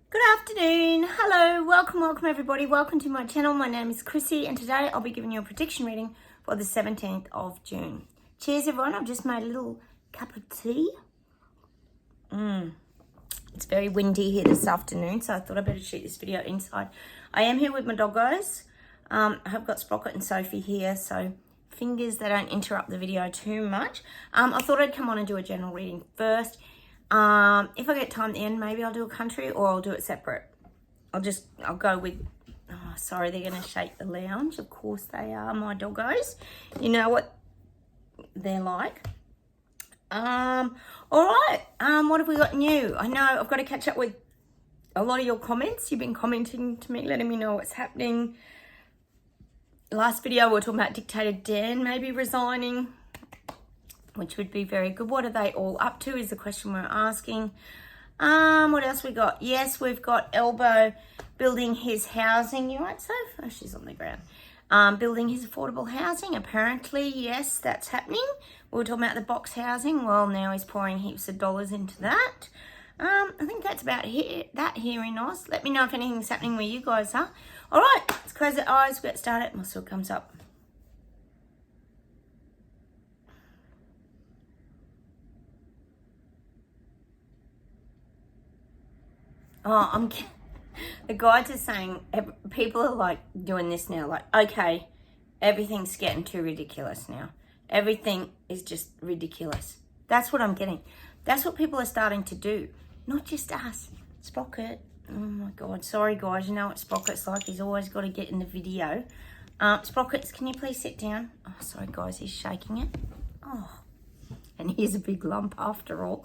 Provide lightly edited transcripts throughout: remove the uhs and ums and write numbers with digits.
Good afternoon. Hello. Welcome everybody. Welcome to my channel. My name is Chrissy and today I'll be giving you a prediction reading for the 17th of June. Cheers everyone. I've just made a little cup of tea. It's very windy here this afternoon, so I thought I'd better shoot this video inside. I am here with my doggos. I have got Sprocket and Sophie here, so fingers they don't interrupt the video too much. I thought I'd come on and do a general reading first. If I get time at the end, maybe I'll do a country or I'll do it separate. I'll go with, oh, sorry, they're going to shake the lounge. Of course they are, my doggos. You know what they're like. All right. What have we got new? I know I've got to catch up with a lot of your comments. You've been commenting to me, letting me know what's happening. Last video, we were talking about Dictator Dan maybe resigning, which would be very good. What are they all up to is the question we're asking. What else we got? Yes, we've got Elbow building his housing. You right, Soph? Oh, she's on the ground. Building his affordable housing. Apparently, yes, that's happening. We were talking about the box housing. Well, now he's pouring heaps of dollars into that. I think that's about that here in Oz. Let me know if anything's happening where you guys are. All right, let's close the eyes. We'll get started. My sword comes up. Oh, the guides are saying, people are like doing this now, like, okay, everything's getting too ridiculous now. Everything is just ridiculous. That's what I'm getting. That's what people are starting to do. Not just us. Sprocket. Oh my God. Sorry guys, you know what Sprocket's like. He's always got to get in the video. Sprockets, can you please sit down? Oh, sorry guys, he's shaking it. Oh. And here's a big lump after all.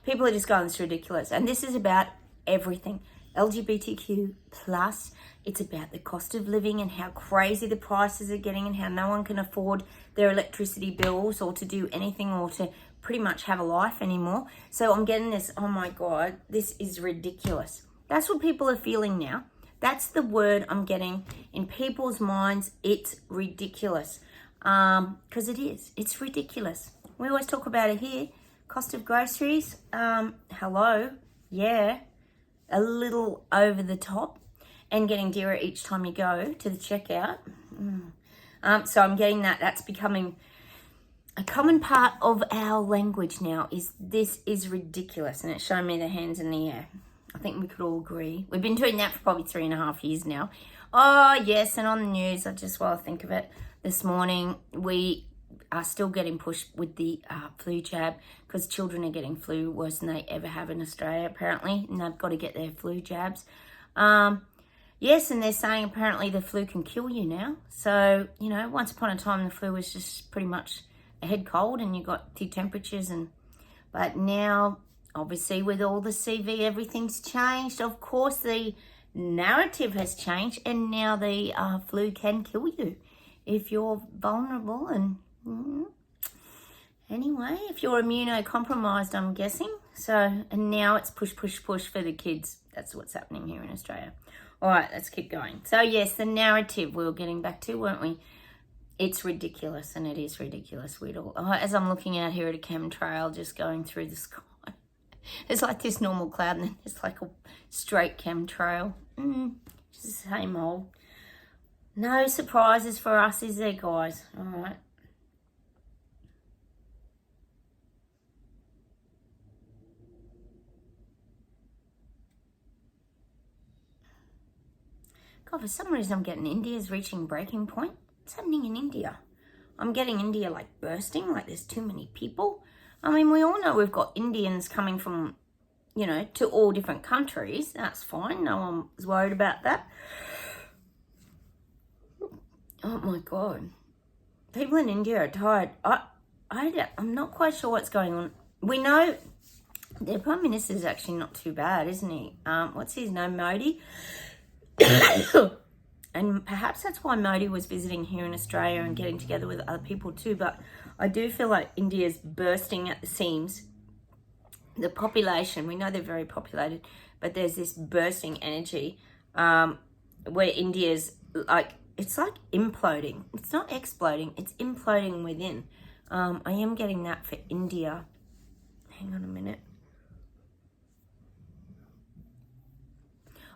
People are just going, it's ridiculous. And this is about everything. LGBTQ plus. It's about the cost of living and how crazy the prices are getting and how no one can afford their electricity bills or to do anything or to pretty much have a life anymore. So I'm getting this, oh my God, this is ridiculous. That's what people are feeling now. That's the word I'm getting in people's minds. It's ridiculous. Because it is. It's ridiculous. We always talk about it here. Cost of groceries. Hello. Yeah. A little over the top and getting dearer each time you go to the checkout. So I'm getting that. That's becoming a common part of our language now. This is ridiculous, and it's showing me the hands in the air. I think we could all agree. We've been doing that for probably 3.5 years now. Oh yes, and on the news, while I think of it, this morning we are still getting pushed with the flu jab because children are getting flu worse than they ever have in Australia, apparently, and they've got to get their flu jabs. Yes, and they're saying apparently the flu can kill you now. So, you know, once upon a time, the flu was just pretty much a head cold and you got the temperatures. But now, obviously, with all the CV, everything's changed. Of course, the narrative has changed, and now the flu can kill you if you're vulnerable and anyway, if you're immunocompromised, I'm guessing. So, and now it's push for the kids. That's what's happening here in Australia. All right, let's keep going. So yes, the narrative we were getting back to, weren't we? It's ridiculous, and it is ridiculous. As I'm looking out here at a chemtrail just going through the sky, it's like this normal cloud, and then it's like a straight chemtrail. Just the same old. No surprises for us, is there, guys? All right. God, for some reason I'm getting India's reaching breaking point. What's happening in India? I'm getting India like bursting, like there's too many people. I mean, we all know we've got Indians coming from, you know, to all different countries. That's fine. No one was worried about that. Oh my God. People in India are tired. I'm not quite sure what's going on. We know their Prime Minister is actually not too bad, isn't he? What's his name? Modi? And perhaps that's why Modi was visiting here in Australia and getting together with other people too. But I do feel like India's bursting at the seams. The population, we know they're very populated, but there's this bursting energy where India's like, it's like imploding. It's not exploding, it's imploding within. I am getting that for India. Hang on a minute.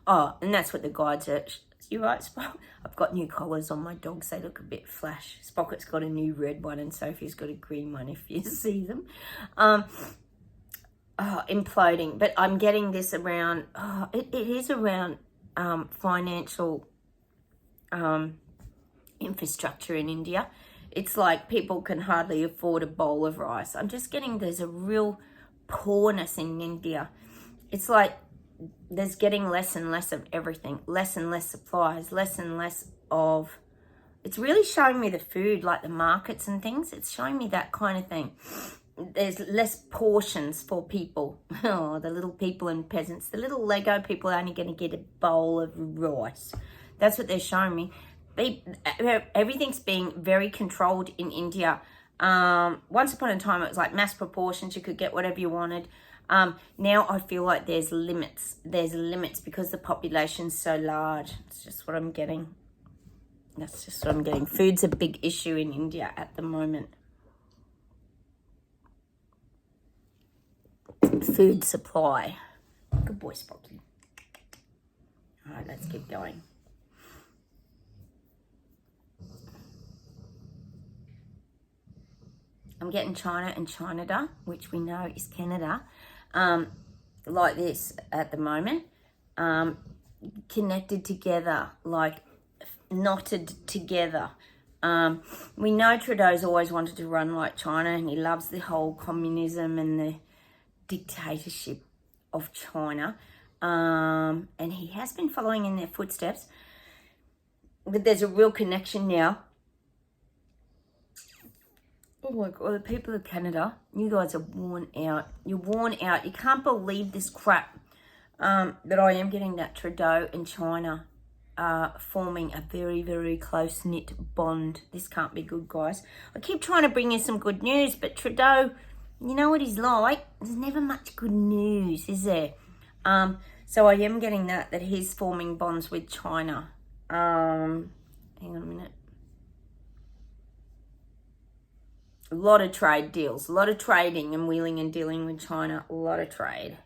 Oh, and that's what the guides are. You're right, Spock. I've got new collars on my dogs. They look a bit flash. Sprocket's got a new red one and Sophie's got a green one if you see them. Imploding. But I'm getting this around, it is around financial infrastructure in India. It's like people can hardly afford a bowl of rice. I'm just getting, there's a real poorness in India. It's like there's getting less and less of everything, less and less supplies, less and less of, it's really showing me the food, like the markets and things. It's showing me that kind of thing. There's less portions for people. Oh, the little people and peasants, the little Lego people are only going to get a bowl of rice. That's what they're showing me. Everything's being very controlled in India. Once upon a time, it was like mass proportions. You could get whatever you wanted. Now I feel like there's limits. There's limits because the population's so large. It's just what I'm getting. That's just what I'm getting. Food's a big issue in India at the moment. Food supply. Good boy, Spocky. All right, let's keep going. I'm getting China and Canada, which we know is Canada, like this at the moment, connected together, like knotted together. We know Trudeau's always wanted to run like China, and he loves the whole communism and the dictatorship of China, and he has been following in their footsteps. But there's a real connection now. Oh my God, the people of Canada, you guys are worn out. You're worn out. You can't believe this crap that I am getting, that Trudeau and China forming a very, very close-knit bond. This can't be good, guys. I keep trying to bring you some good news, but Trudeau, you know what he's like? There's never much good news, is there? So I am getting that he's forming bonds with China. Hang on a minute. A lot of trade deals, a lot of trading and wheeling and dealing with China, a lot of trade.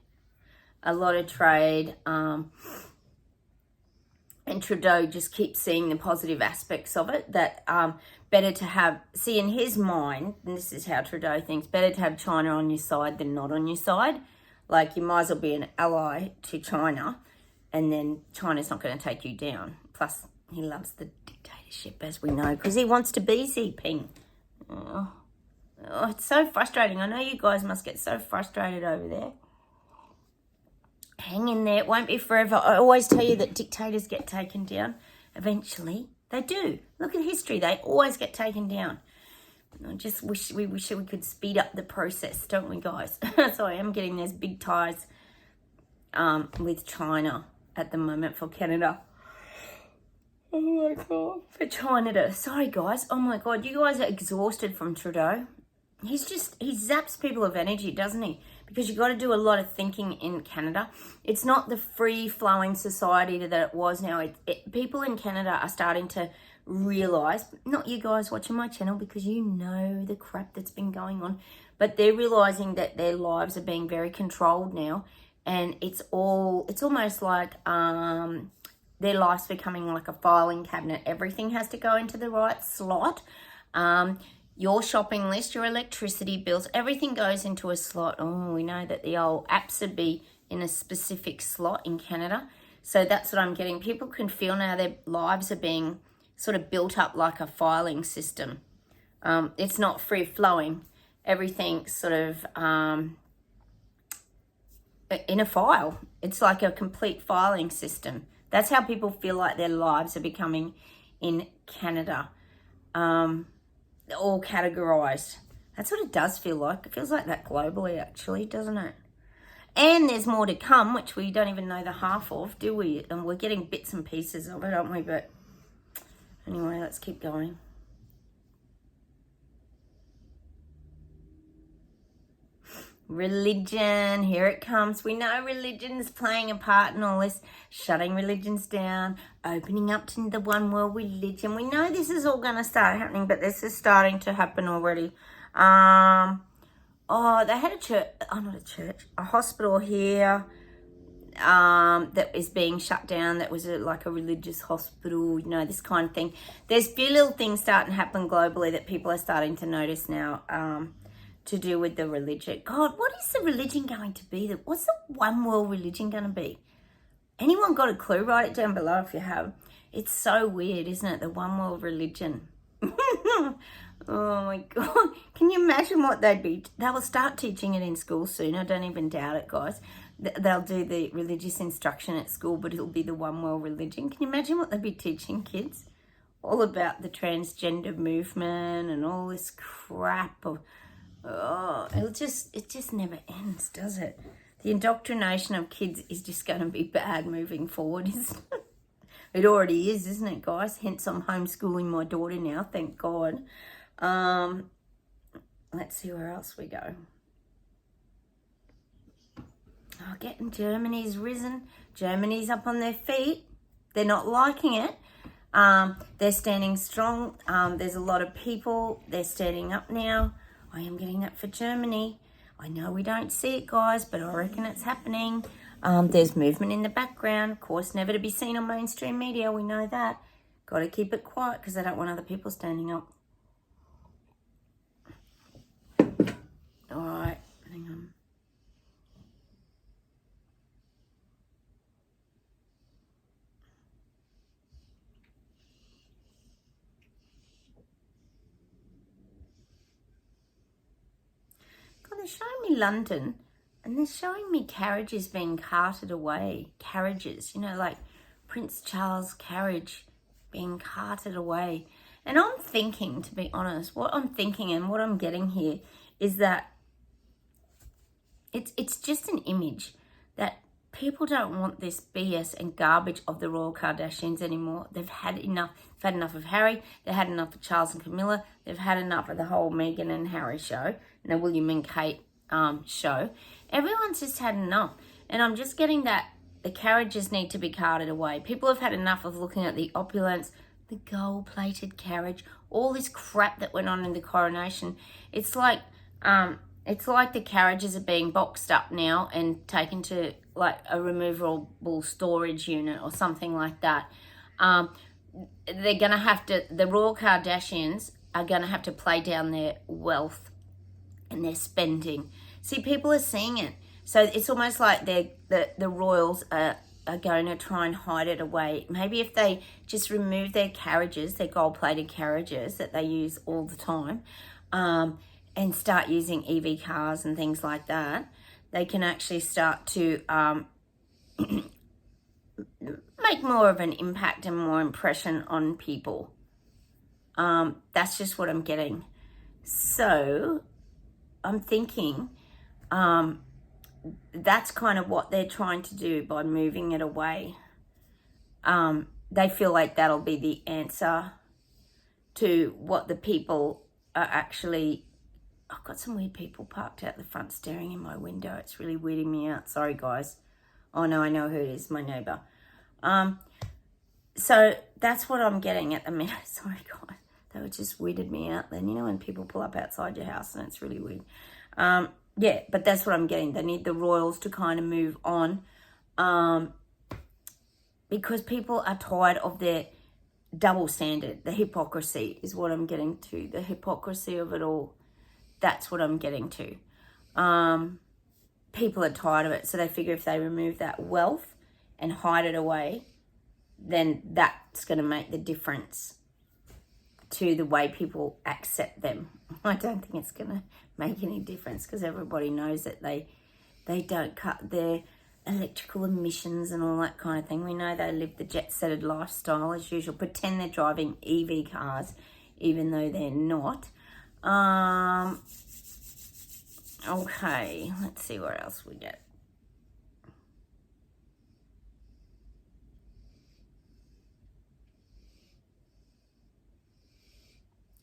And Trudeau just keeps seeing the positive aspects of it, that better to have, see, in his mind, and this is how Trudeau thinks, better to have China on your side than not on your side. Like, you might as well be an ally to China, and then China's not going to take you down. Plus, he loves the dictatorship, as we know, because he wants to be Xi Jinping. Oh, it's so frustrating. I know you guys must get so frustrated over there. Hang in there. It won't be forever. I always tell you that dictators get taken down. Eventually, they do. Look at history. They always get taken down. I just wish we could speed up the process, don't we, guys? So I am getting those big ties with China at the moment for Canada. Oh my God. For China. Sorry, guys. Oh my God. You guys are exhausted from Trudeau. He zaps people of energy, doesn't he? Because you got to do a lot of thinking in Canada. It's not the free-flowing society that it was now. People in Canada are starting to realise, not you guys watching my channel because you know the crap that's been going on, but they're realising that their lives are being very controlled now, and it's almost like their life's becoming like a filing cabinet. Everything has to go into the right slot. Your shopping list, your electricity bills, everything goes into a slot. Oh, we know that the old apps would be in a specific slot in Canada. So that's what I'm getting. People can feel now their lives are being sort of built up like a filing system. It's not free flowing. Everything's sort of in a file. It's like a complete filing system. That's how people feel like their lives are becoming in Canada. All categorized. That's what it does feel like. It feels like that globally, actually, doesn't it? And there's more to come, which we don't even know the half of, do we? And we're getting bits and pieces of it, aren't we? But anyway, let's keep going. Religion, here it comes. We know religion is playing a part in all this, shutting religions down, opening up to the one world religion. We know this is all going to start happening, but this is starting to happen already. Oh, they had a church, not a church, a hospital here. that is being shut down, that was like a religious hospital, you know, this kind of thing. There's a few little things starting to happen globally that people are starting to notice now, to do with the religion. God, what is the religion going to be? What's the one world religion going to be? Anyone got a clue? Write it down below if you have. It's so weird, isn't it? The one world religion. Oh my God. Can you imagine what they'd be? They will start teaching it in school soon. I don't even doubt it, guys. They'll do the religious instruction at school, but it'll be the one world religion. Can you imagine what they'd be teaching kids? All about the transgender movement and all this crap. It just never ends, does it? The indoctrination of kids is just going to be bad moving forward, isn't it? It already is, isn't it, guys? Hence, I'm homeschooling my daughter now, thank God. Let's see where else we go. Oh, getting Germany's risen. Germany's up on their feet. They're not liking it. They're standing strong. There's a lot of people. They're standing up now. I am getting that for Germany. I know we don't see it, guys, but I reckon it's happening. There's movement in the background. Of course, never to be seen on mainstream media. We know that. Got to keep it quiet because I don't want other people standing up. All right, hang on. God, they're showing me London. And they're showing me carriages being carted away. Carriages, you know, like Prince Charles' carriage being carted away. And I'm thinking, to be honest, what I'm thinking and what I'm getting here is that it's just an image that people don't want this BS and garbage of the Royal Kardashians anymore. They've had enough. They've had enough of Harry. They've had enough of Charles and Camilla. They've had enough of the whole Meghan and Harry show and the William and Kate show. Everyone's just had enough. And I'm just getting that the carriages need to be carted away. People have had enough of looking at the opulence, the gold-plated carriage, all this crap that went on in the coronation. It's like the carriages are being boxed up now and taken to like a removable storage unit or something like that. They're going to have to, the Royal Kardashians are going to have to play down their wealth and their spending. See, people are seeing it. So it's almost like the royals are going to try and hide it away. Maybe if they just remove their carriages, their gold-plated carriages that they use all the time, and start using EV cars and things like that, they can actually start to make more of an impact and more impression on people. That's just what I'm getting. So I'm thinking that's kind of what they're trying to do by moving it away. They feel like that'll be the answer to what the people are actually... I've got some weird people parked out the front staring in my window. It's really weirding me out. Sorry, guys. Oh, no, I know who it is, my neighbour. So that's what I'm getting at the minute. Sorry, guys. That would just weirded me out then. You know when people pull up outside your house and it's really weird. Yeah, but that's what I'm getting. They need the royals to kind of move on. Because people are tired of their double standard. The hypocrisy is what I'm getting to. The hypocrisy of it all. That's what I'm getting to. People are tired of it. So they figure if they remove that wealth and hide it away, then that's going to make the difference to the way people accept them. I don't think it's going to make any difference because everybody knows that they don't cut their electrical emissions and all that kind of thing. We know they live the jet-setted lifestyle as usual. Pretend they're driving EV cars even though they're not. Okay, let's see where else we get.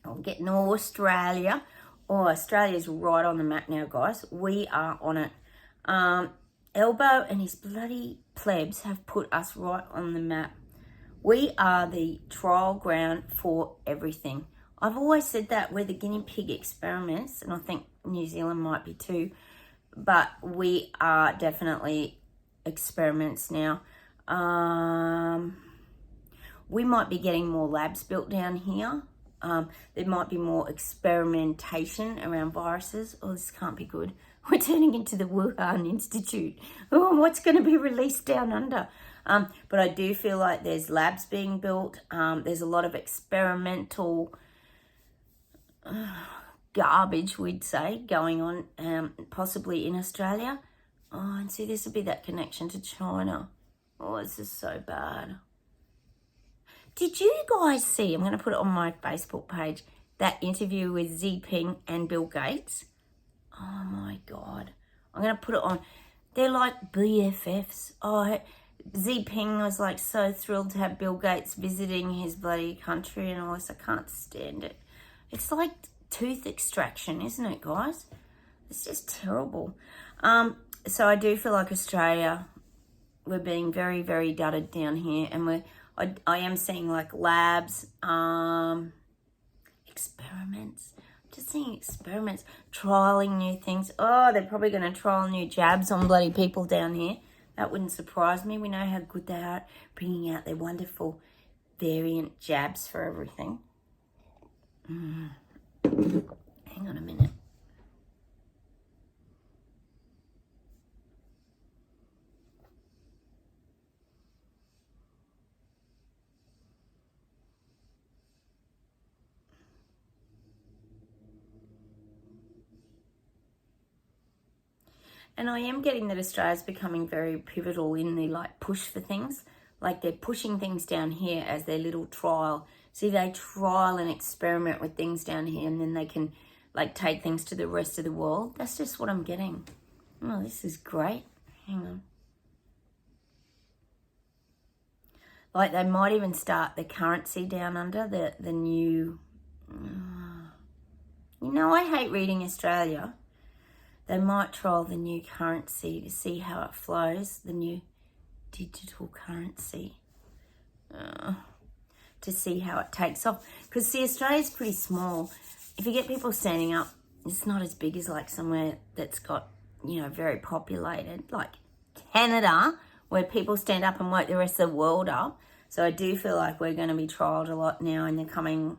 I'm getting Australia. Oh, Australia's right on the map now, guys. We are on it. Elbow and his bloody plebs have put us right on the map. We are the trial ground for everything. I've always said that we're the guinea pig experiments, and I think New Zealand might be too, but we are definitely experiments now. We might be getting more labs built down here. There might be more experimentation around viruses. Oh, this can't be good. We're turning into the Wuhan Institute. Oh, what's going to be released down under? But I do feel like there's labs being built. There's a lot of experimental garbage, we'd say, going on, possibly in Australia. Oh, and see, this would be that connection to China. Oh, this is so bad. Did you guys see, I'm going to put it on my Facebook page, that interview with Xi Jinping and Bill Gates? Oh my God. I'm going to put it on. They're like BFFs. Oh, Xi Jinping was like so thrilled to have Bill Gates visiting his bloody country and all this. I can't stand it. It's like tooth extraction, isn't it, guys? It's just terrible. So I do feel like Australia, we're being very, very dudded down here, and I am seeing like labs, experiments. I'm just seeing experiments, trialing new things. Oh, they're probably going to trial new jabs on bloody people down here. That wouldn't surprise me. We know how good they are at bringing out their wonderful variant jabs for everything. Hang on a minute. And I am getting that Australia's becoming very pivotal in the like push for things. Like they're pushing things down here as their little trial. See, they trial and experiment with things down here, and then they can like take things to the rest of the world. That's just what I'm getting. Oh, this is great. Hang on. Like they might even start the currency down under, the new... You know, I hate reading Australia. They might trial the new currency to see how it flows, the new digital currency, to see how it takes off. Because, see, Australia's pretty small. If you get people standing up, it's not as big as like somewhere that's got, you know, very populated, like Canada, where people stand up and woke the rest of the world up. So I do feel like we're going to be trialled a lot now in the coming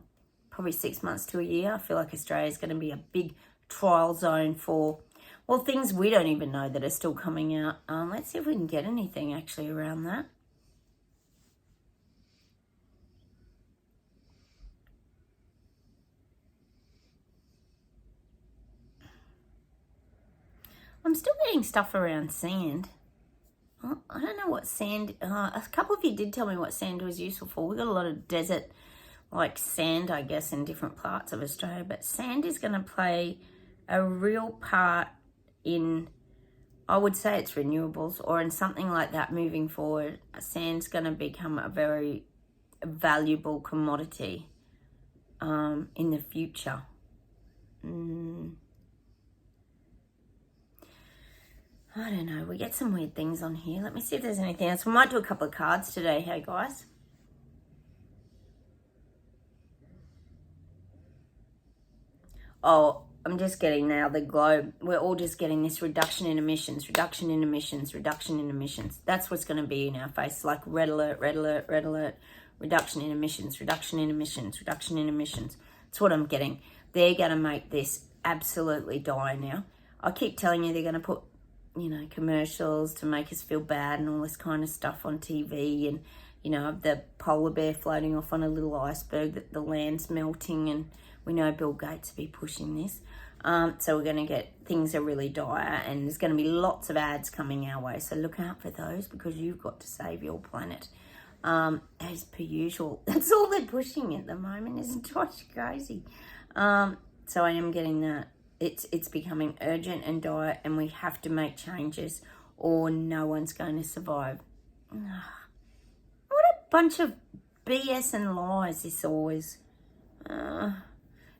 probably 6 months to a year. I feel like Australia's going to be a big trial zone for... well, things we don't even know that are still coming out. Let's see if we can get anything actually around that. I'm still getting stuff around sand. Oh, I don't know what sand... a couple of you did tell me what sand was useful for. We've got a lot of desert, like sand, I guess, in different parts of Australia. But sand is going to play a real part in, I would say it's renewables, or in something like that moving forward. Sand's going to become a very valuable commodity in the future. I don't know. We get some weird things on here. Let me see if there's anything else. We might do a couple of cards today, hey guys. Oh, I'm just getting now the globe. We're all just getting this reduction in emissions, reduction in emissions, reduction in emissions. That's what's going to be in our face. Like red alert, red alert, red alert, reduction in emissions, reduction in emissions, reduction in emissions. That's what I'm getting. They're going to make this absolutely die now. I keep telling you they're going to put, you know, commercials to make us feel bad and all this kind of stuff on TV, and, you know, the polar bear floating off on a little iceberg, that the land's melting, and we know Bill Gates will be pushing this. So we're going to get, things are really dire, and there's going to be lots of ads coming our way. So look out for those, because you've got to save your planet. As per usual, that's all they're pushing at the moment, isn't it? Crazy. So I am getting that. It's becoming urgent and dire, and we have to make changes, or no one's going to survive. What a bunch of BS and lies this always.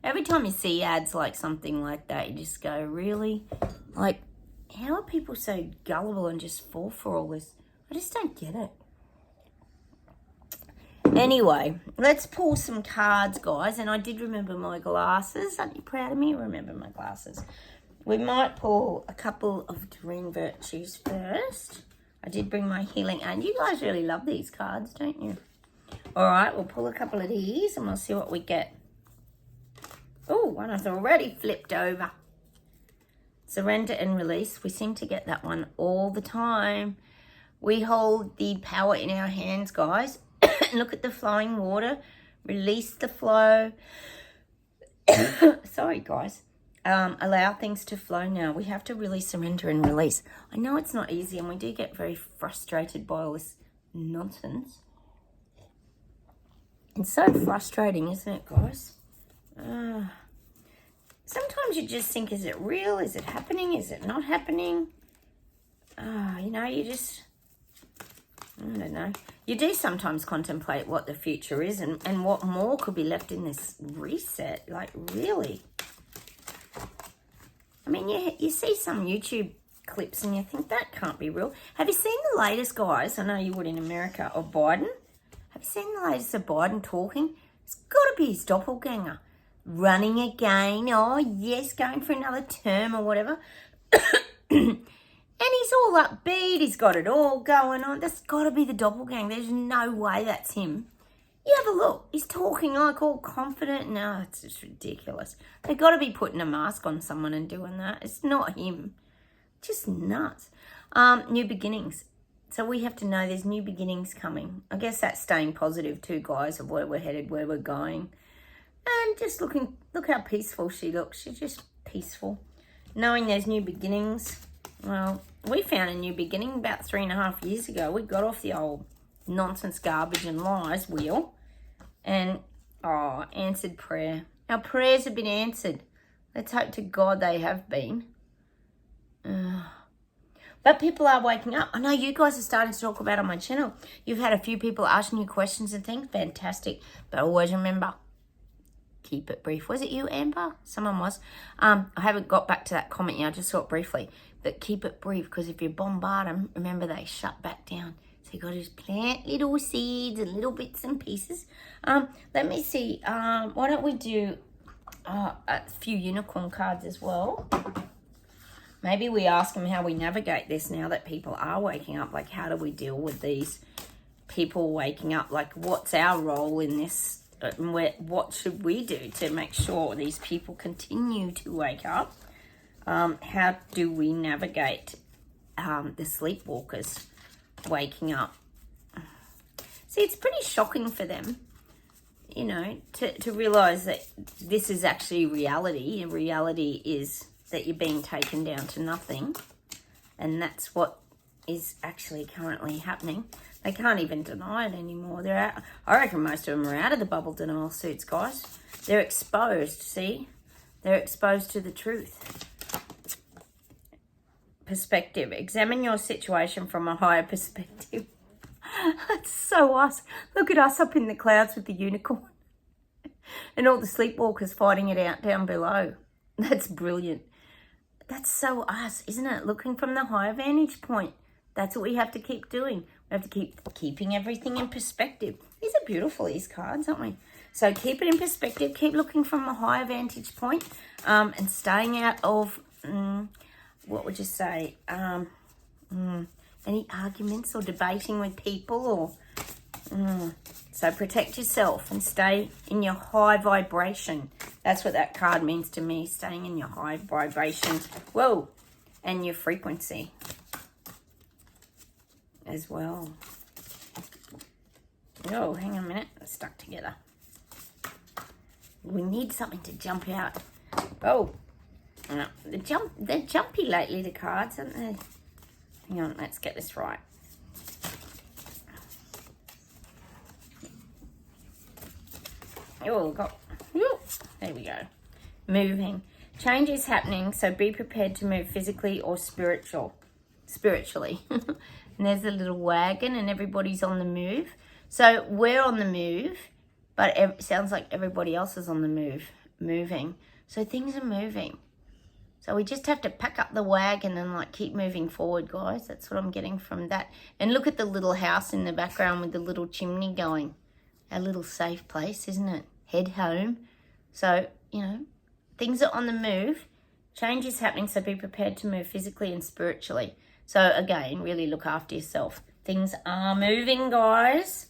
Every time you see ads like something like that, you just go, really? Like, how are people so gullible and just fall for all this? I just don't get it. Anyway, let's pull some cards, guys. And I did remember my glasses. Aren't you proud of me? Remember my glasses. We might pull a couple of Doreen Virtues first. I did bring my healing, and you guys really love these cards, don't you? All right, we'll pull a couple of these and we'll see what we get. Oh, one has already flipped over. Surrender and release. We seem to get that one all the time. We hold the power in our hands, guys. Look at the flowing water. Release the flow. Sorry, guys. Allow things to flow now. We have to really surrender and release. I know it's not easy, and we do get very frustrated by all this nonsense. It's so frustrating, isn't it, guys? Sometimes you just think, is it real? Is it happening? Is it not happening? You know, you just... I don't know. You do sometimes contemplate what the future is and what more could be left in this reset. Like, really? I mean, you see some YouTube clips and you think that can't be real. Have you seen the latest, guys? I know you would in America, of Biden. Have you seen the latest of Biden talking? It's got to be his doppelganger. Running again. Oh, yes, going for another term or whatever. And he's all upbeat. He's got it all going on. That's got to be the doppelganger. There's no way that's him. You have a look. He's talking like all confident. No, it's just ridiculous. They've got to be putting a mask on someone and doing that. It's not him. Just nuts. New beginnings. So we have to know there's new beginnings coming. I guess that's staying positive too, guys, of where we're headed, where we're going. And just look how peaceful she looks. She's just peaceful. Knowing there's new beginnings. Well, we found a new beginning about 3.5 years ago. We got off the old nonsense, garbage and lies wheel. And, answered prayer. Our prayers have been answered. Let's hope to God they have been. But people are waking up. I know you guys are starting to talk about on my channel. You've had a few people asking you questions and things. Fantastic. But always remember, keep it brief. Was it you, Amber? Someone was. I haven't got back to that comment yet. I just saw it briefly. But keep it brief, because if you bombard them, remember they shut back down. So you got to just plant little seeds and little bits and pieces. Let me see. Why don't we do a few unicorn cards as well? Maybe we ask them how we navigate this now that people are waking up. Like, how do we deal with these people waking up? Like, what's our role in this? What should we do to make sure these people continue to wake up? How do we navigate the sleepwalkers waking up? See, it's pretty shocking for them, you know, to realise that this is actually reality. And reality is that you're being taken down to nothing. And that's what is actually currently happening. They can't even deny it anymore. They're out. I reckon most of them are out of the bubble denial suits, guys. They're exposed, see? They're exposed to the truth. Perspective. Examine your situation from a higher perspective. That's so us. Look at us up in the clouds with the unicorn. And all the sleepwalkers fighting it out down below. That's brilliant. That's so us, isn't it? Looking from the higher vantage point. That's what we have to keep doing. We have to keep keeping everything in perspective. These are beautiful, these cards, aren't we? So keep it in perspective. Keep looking from a higher vantage point, and staying out of... what would you say? Any arguments or debating with people, or so protect yourself and stay in your high vibration. That's what that card means to me, staying in your high vibration. Whoa, and your frequency as well. Oh, hang on a minute, it's stuck together. We need something to jump out. Oh. No, they're jumpy lately, the cards, aren't they? Hang on, let's get this right. Oh, there we go. Moving. Change is happening, so be prepared to move physically or spiritually. And there's a little wagon and everybody's on the move. So we're on the move, but it sounds like everybody else is on the move, moving. So things are moving. So we just have to pack up the wagon and like keep moving forward, guys. That's what I'm getting from that. And look at the little house in the background with the little chimney going. Our little safe place, isn't it? Head home. So, you know, things are on the move. Change is happening, so be prepared to move physically and spiritually. So again, really look after yourself. Things are moving, guys.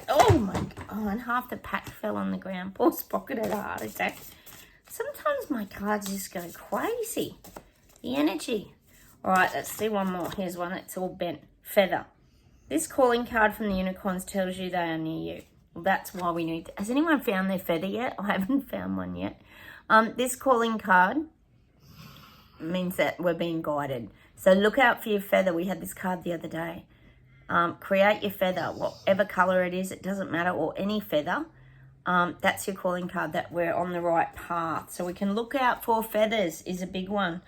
Oh my God, and half the pack fell on the ground. Poor Sprocket had a heart attack. Sometimes my cards just go crazy. The energy. All right, let's see one more. Here's one that's all bent. Feather. This calling card from the unicorns tells you they are near you. Well, that's why we need to... Has anyone found their feather yet? I haven't found one yet. This calling card means that we're being guided. So look out for your feather. We had this card the other day. Create your feather, whatever color it is, it doesn't matter, or any feather. That's your calling card, that we're on the right path. So we can look out for feathers is a big one.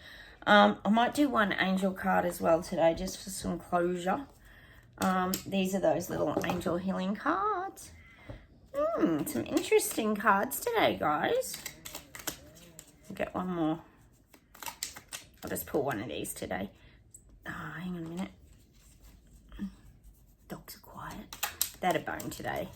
I might do one angel card as well today, just for some closure. These are those little angel healing cards. Some interesting cards today, guys. I'll get one more. I'll just pull one of these today. Hang on a minute. Dogs are quiet. They had a bone today.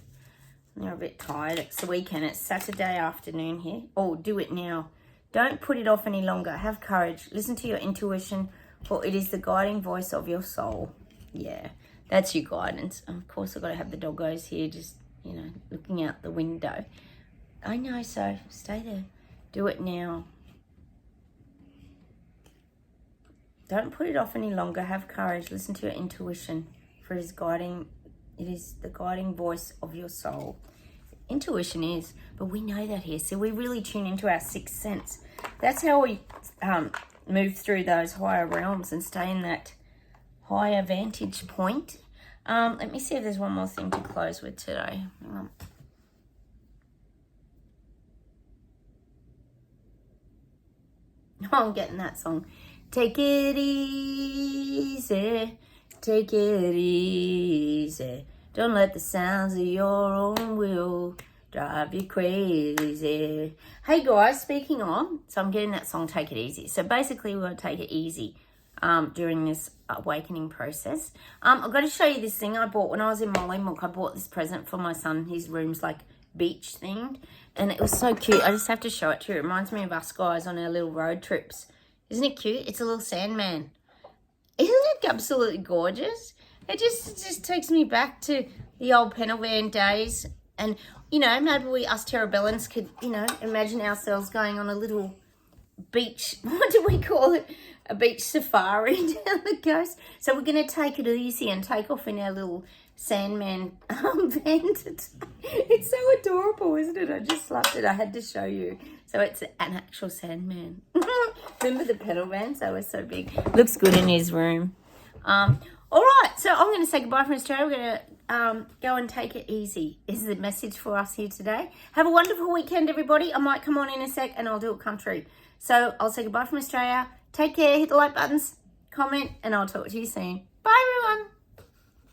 They're a bit tired. It's the weekend. It's Saturday afternoon here. Oh, do it now. Don't put it off any longer. Have courage. Listen to your intuition, for it is the guiding voice of your soul. Yeah, that's your guidance. Of course, I've got to have the doggos here just, you know, looking out the window. I know, so stay there. Do it now. Don't put it off any longer. Have courage. Listen to your intuition, for it is the guiding voice of your soul. Intuition is, but we know that here. So we really tune into our sixth sense. That's how we move through those higher realms and stay in that higher vantage point. Let me see if there's one more thing to close with today. I'm getting that song. Take it easy. Take it easy. Don't let the sounds of your own will drive you crazy. Hey guys, speaking on, so I'm getting that song, Take It Easy. So basically we're going to take it easy during this awakening process. I've got to show you this thing I bought when I was in Mollymook. I bought this present for my son. His room's like beach themed and it was so cute. I just have to show it to you. It reminds me of us guys on our little road trips. Isn't it cute? It's a little Sandman. Isn't it absolutely gorgeous? It just takes me back to the old panel van days. And, you know, maybe we, us Terrabellans, could, you know, imagine ourselves going on a little beach, what do we call it? A beach safari down the coast. So we're going to take it easy and take off in our little Sandman van today. It's so adorable, isn't it? I just loved it. I had to show you. So it's an actual Sandman. Remember the pedal vans? They were so big. Looks good in his room. All right, so I'm going to say goodbye from Australia. We're going to go and take it easy. This is the message for us here today. Have a wonderful weekend, everybody. I might come on in a sec and I'll do it country. So I'll say goodbye from Australia. Take care. Hit the like buttons, comment, and I'll talk to you soon. Bye, everyone.